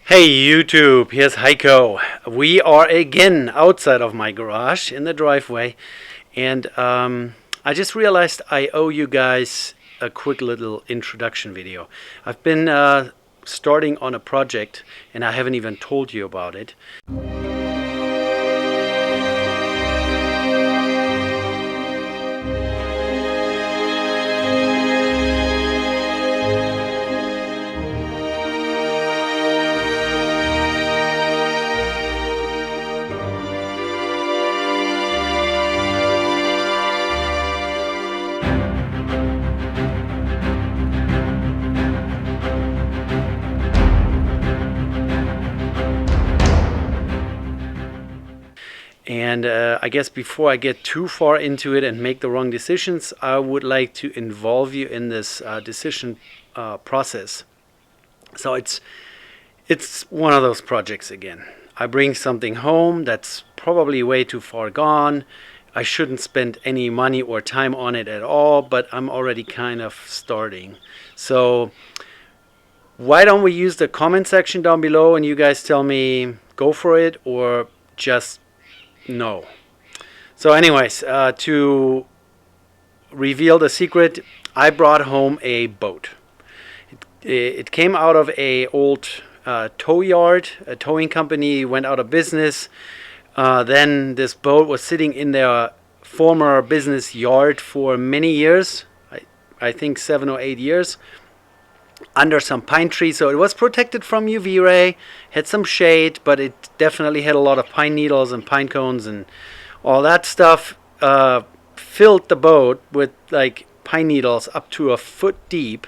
Hey YouTube, here's Heiko. We are again outside of my garage in the driveway, and I just realized I owe you guys a quick little introduction video. I've been starting on a project and I haven't even told you about it. And I guess before I get too far into it and make the wrong decisions, I would like to involve you in this decision process. So it's one of those projects again. I bring something home that's probably way too far gone. I shouldn't spend any money or time on it at all, but I'm already kind of starting. So why don't we use the comment section down below and you guys tell me go for it or just no. So anyways, to reveal the secret, I brought home a boat. It came out of a old tow yard. A towing company went out of business. Then this boat was sitting in their former business yard for many years. I think 7 or 8 years. Under some pine trees, so it was protected from UV ray, had some shade, but it definitely had a lot of pine needles and pine cones and all that stuff. Filled the boat with like pine needles up to a foot deep.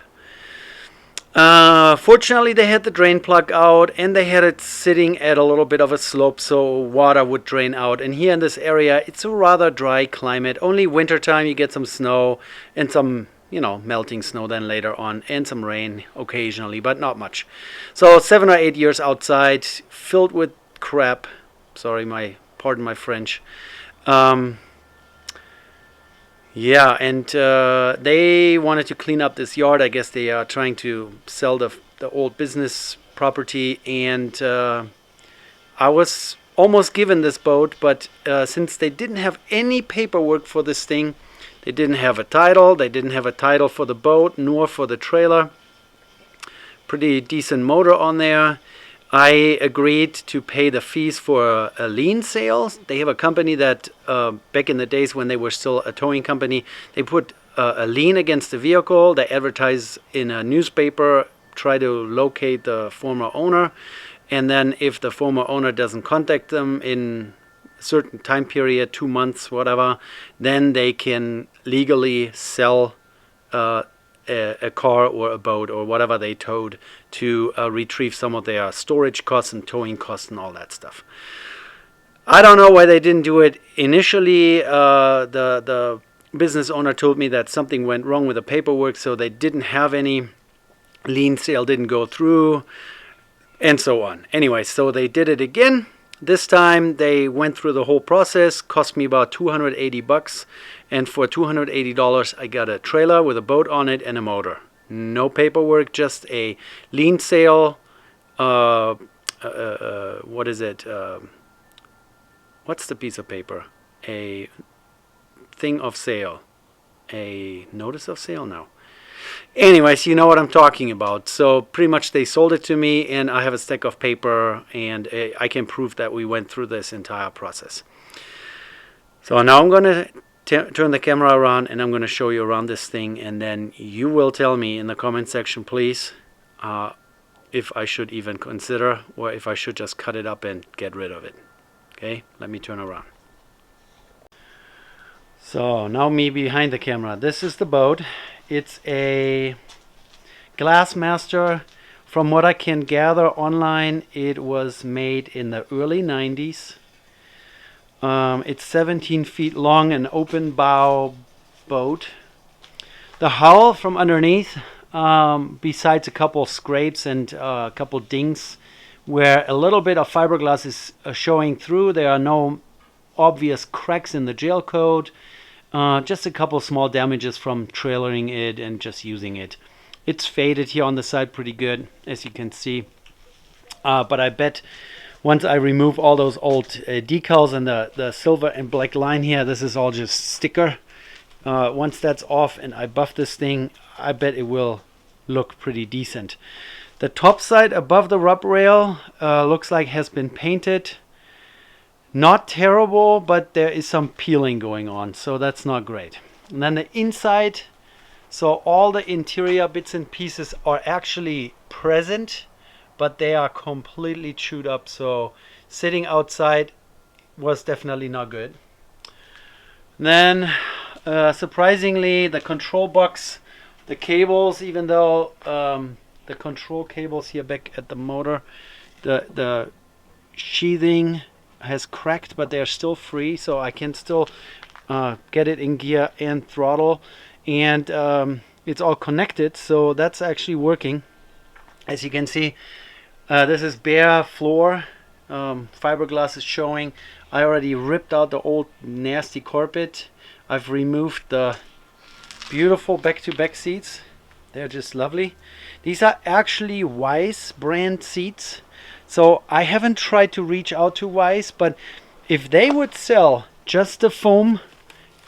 Fortunately, they had the drain plug out and they had it sitting at a little bit of a slope so water would drain out. And here in this area, it's a rather dry climate. Only wintertime you get some snow and some melting snow then later on, and some rain occasionally, but not much. So 7 or 8 years outside, filled with crap. Pardon my French. Yeah, and they wanted to clean up this yard. I guess they are trying to sell the old business property, and I was almost given this boat, but since they didn't have any paperwork for this thing, they didn't have a title. They didn't have a title for the boat nor for the trailer. Pretty decent motor on there. I agreed to pay the fees for a lien sale. They have a company that back in the days when they were still a towing company, they put a lien against the vehicle. They advertise in a newspaper, try to locate the former owner. And then if the former owner doesn't contact them in certain time period, 2 months, whatever, then they can legally sell a car or a boat or whatever they towed to retrieve some of their storage costs and towing costs and all that stuff. I don't know why they didn't do it initially. The business owner told me that something went wrong with the paperwork, so they didn't have any. Lien sale didn't go through, and so on. Anyway, so they did it again. This time they went through the whole process, cost me about $280, and for $280 I got a trailer with a boat on it and a motor. No paperwork, just a lien sale. What is it? What's the piece of paper? A thing of sale. A notice of sale? No. Anyways, you know what I'm talking about. So pretty much they sold it to me, and I have a stack of paper, and I can prove that we went through this entire process. So now I'm going to turn the camera around, and I'm going to show you around this thing, and then you will tell me in the comment section, please, if I should even consider, or if I should just cut it up and get rid of it. Okay, let me turn around. So now me behind the camera. This is the boat. It's a Glassmaster. From what I can gather online, it was made in the early 90s. It's 17 feet long, an open bow boat. The hull from underneath, besides a couple scrapes and a couple dings where a little bit of fiberglass is showing through, there are no obvious cracks in the gel coat. Just a couple small damages from trailering it and just using it. It's faded here on the side pretty good, as you can see. But I bet once I remove all those old decals and the silver and black line here, this is all just sticker. Once that's off and I buff this thing, I bet it will look pretty decent. The top side above the rub rail looks like has been painted. Not terrible, but there is some peeling going on, so that's not great. And then the inside, so all the interior bits and pieces are actually present, but they are completely chewed up, so sitting outside was definitely not good. Then surprisingly, the control box, the cables, even though the control cables here back at the motor, the sheathing has cracked, but they're still free, so I can still get it in gear and throttle, and it's all connected, so that's actually working. As you can see, this is bare floor, fiberglass is showing. I already ripped out the old nasty carpet. I've removed the beautiful back-to-back seats. They're just lovely. These are actually Weiss brand seats. So I haven't tried to reach out to Weiss, but if they would sell just the foam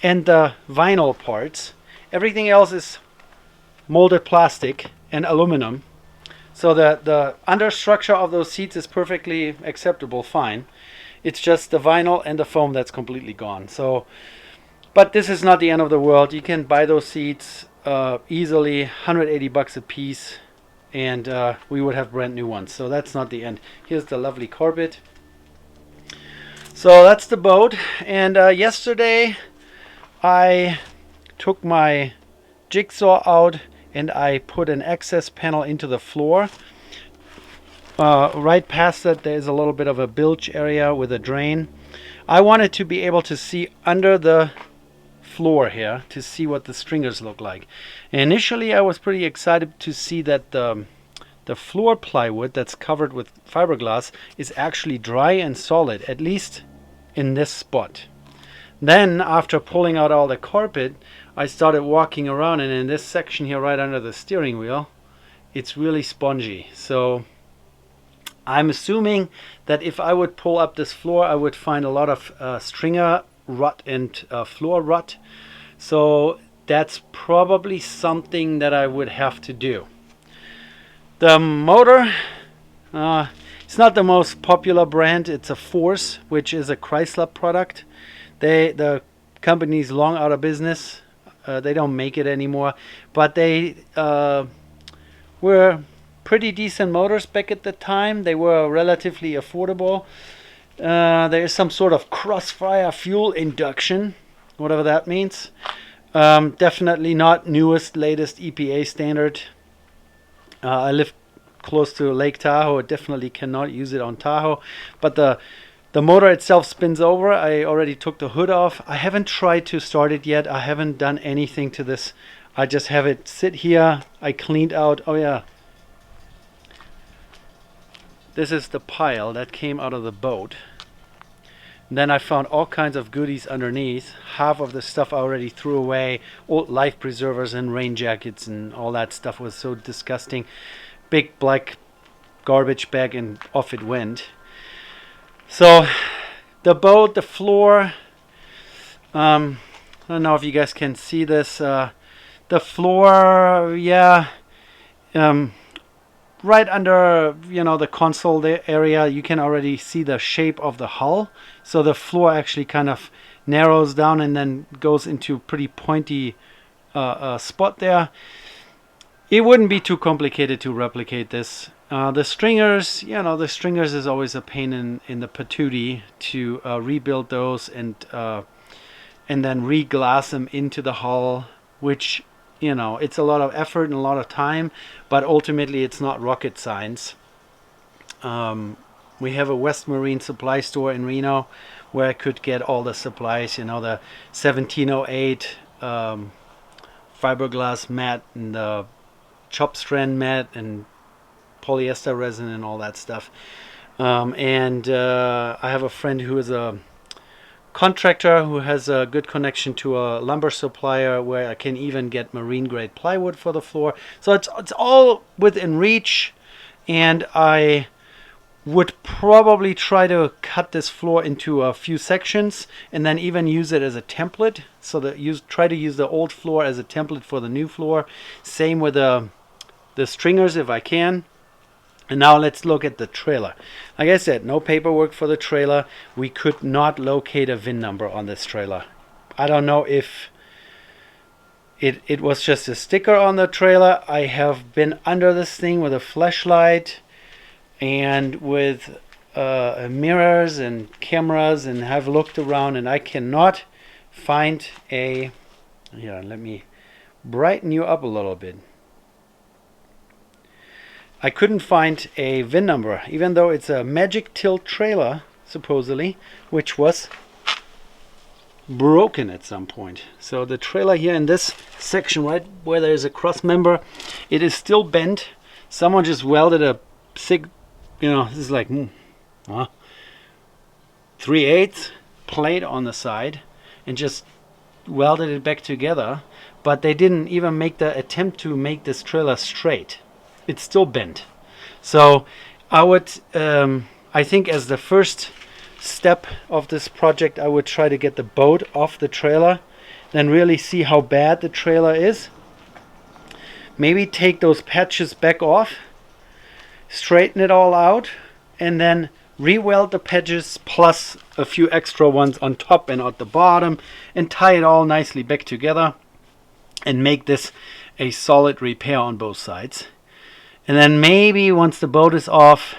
and the vinyl parts, everything else is molded plastic and aluminum. So the understructure of those seats is perfectly acceptable, fine. It's just the vinyl and the foam that's completely gone. So, but this is not the end of the world. You can buy those seats easily, 180 bucks a piece, and we would have brand new ones. So that's not the end. Here's the lovely carpet. So that's the boat. And yesterday I took my jigsaw out and I put an access panel into the floor. Right past that there's a little bit of a bilge area with a drain. I wanted to be able to see under the floor here to see what the stringers look like. Initially I was pretty excited to see that the floor plywood that's covered with fiberglass is actually dry and solid, at least in this spot. Then after pulling out all the carpet, I started walking around, and in this section here right under the steering wheel, it's really spongy. So I'm assuming that if I would pull up this floor, I would find a lot of stringer rut and floor rut. So that's probably something that I would have to do. The motor, it's not the most popular brand. It's a Force, which is a Chrysler product. The company's long out of business. They don't make it anymore, but they were pretty decent motors back at the time. They were relatively affordable. There is some sort of crossfire fuel induction, whatever that means. Definitely not newest, latest EPA standard. I live close to Lake Tahoe. I definitely cannot use it on Tahoe. But the motor itself spins over. I already took the hood off. I haven't tried to start it yet. I haven't done anything to this. I just have it sit here. I cleaned out. Oh yeah. This is the pile that came out of the boat. And then I found all kinds of goodies underneath. Half of the stuff I already threw away. Old life preservers and rain jackets and all that stuff was so disgusting. Big black garbage bag, and off it went. So the boat, the floor, I don't know if you guys can see this. The floor, yeah, right under, the console area, you can already see the shape of the hull. So the floor actually kind of narrows down and then goes into pretty pointy spot there. It wouldn't be too complicated to replicate this. The stringers, the stringers is always a pain in the patootie to rebuild those and then re-glass them into the hull, which, it's a lot of effort and a lot of time, but ultimately it's not rocket science. We have a West Marine supply store in Reno where I could get all the supplies, the 1708 fiberglass mat and the chop strand mat and polyester resin and all that stuff. And I have a friend who is a contractor who has a good connection to a lumber supplier where I can even get marine grade plywood for the floor. So it's all within reach, and I Would probably try to cut this floor into a few sections and then even use it as a template. So that try to use the old floor as a template for the new floor. Same with the stringers if I can. And now let's look at the trailer. Like I said, no paperwork for the trailer. We could not locate a VIN number on this trailer. I don't know if it was just a sticker on the trailer. I have been under this thing with a flashlight and with mirrors and cameras and have looked around, and I cannot find a... Here, let me brighten you up a little bit. I couldn't find a VIN number, even though it's a Magic Tilt trailer, supposedly, which was broken at some point. So the trailer here in this section, right where there's a cross member, it is still bent. Someone just welded a thick, this is like 3/8 plate on the side and just welded it back together. But they didn't even make the attempt to make this trailer straight. It's still bent. So I would, I think as the first step of this project, I would try to get the boat off the trailer, then really see how bad the trailer is. Maybe take those patches back off, straighten it all out, and then re-weld the patches plus a few extra ones on top and at the bottom, and tie it all nicely back together and make this a solid repair on both sides. And then maybe once the boat is off,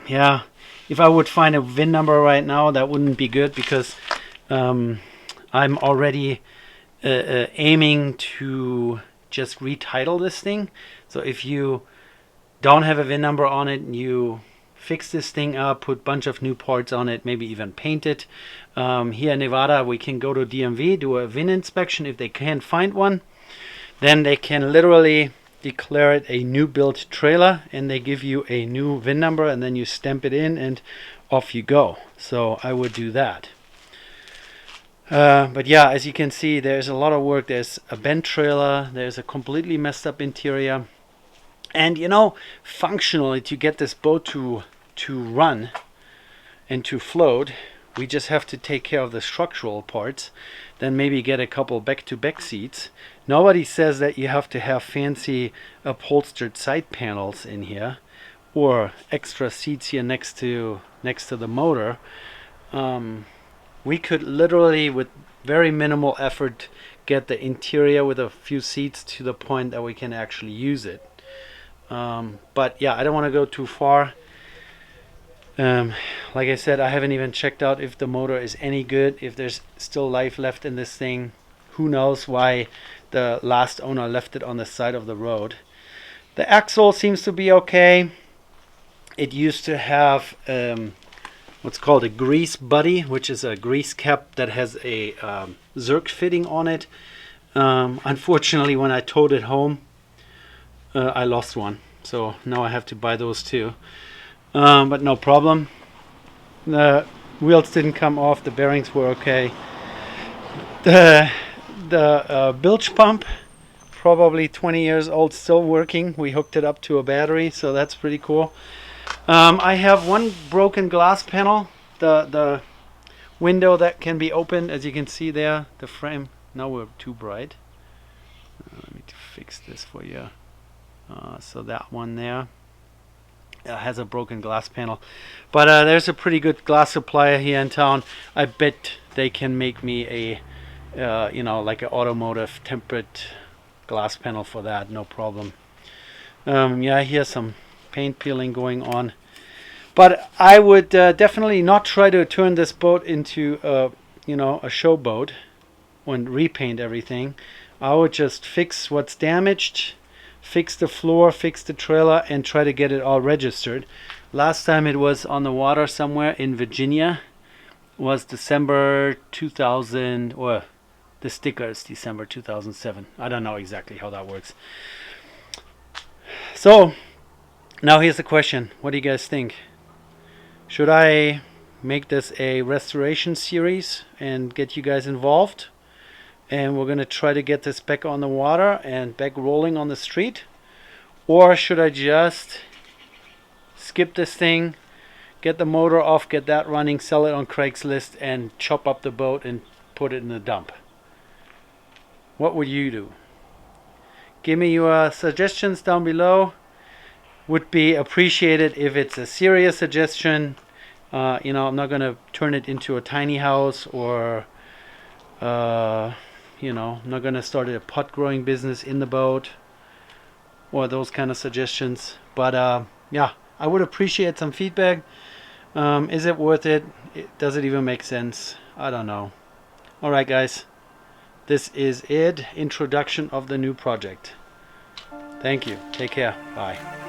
if I would find a VIN number right now, that wouldn't be good, because I'm already aiming to just retitle this thing. So if you don't have a VIN number on it, you fix this thing up, put a bunch of new parts on it, maybe even paint it. Here in Nevada, we can go to DMV, do a VIN inspection. If they can't find one, then they can literally declare it a new built trailer, and they give you a new VIN number, and then you stamp it in and off you go. So I would do that. But yeah, as you can see, there's a lot of work. There's a bent trailer, there's a completely messed up interior, and functionally, to get this boat to run and to float, we just have to take care of the structural parts, then maybe get a couple back-to-back seats. Nobody says that you have to have fancy upholstered side panels in here or extra seats here next to the motor. We could literally, with very minimal effort, get the interior with a few seats to the point that we can actually use it. But yeah, I don't want to go too far. Like I said, I haven't even checked out if the motor is any good, if there's still life left in this thing. Who knows why the last owner left it on the side of the road. The axle seems to be okay. It used to have what's called a grease buddy, which is a grease cap that has a Zerk fitting on it. Unfortunately, when I towed it home, I lost one. So now I have to buy those too. But no problem. The wheels didn't come off. The bearings were okay. The bilge pump, probably 20 years old, still working. We hooked it up to a battery, so that's pretty cool. I have one broken glass panel. The window that can be opened, as you can see there. The frame. Now we're too bright. Let me fix this for you. So that one there has a broken glass panel, but there's a pretty good glass supplier here in town. I bet they can make me a like an automotive tempered glass panel for that, no problem. Yeah, here's some paint peeling going on, but I would definitely not try to turn this boat into a show boat and repaint everything. I would just fix what's damaged, fix the floor, fix the trailer, and try to get it all registered. Last time it was on the water somewhere in Virginia was December 2000, or the sticker is December 2007. I don't know exactly how that works. So now here's the question. What do you guys think? Should I make this a restoration series and get you guys involved? And we're going to try to get this back on the water and back rolling on the street? Or should I just skip this thing, get the motor off, get that running, sell it on Craigslist, and chop up the boat and put it in the dump. What would you do? Give me your suggestions down below. Would be appreciated if it's a serious suggestion. You know, I'm not gonna turn it into a tiny house, or you know, I'm not gonna start a pot growing business in the boat, or those kind of suggestions. But yeah, I would appreciate some feedback. Is it worth it? Does it even make sense? I don't know. Alright guys, this is it. Introduction of the new project. Thank you. Take care. Bye.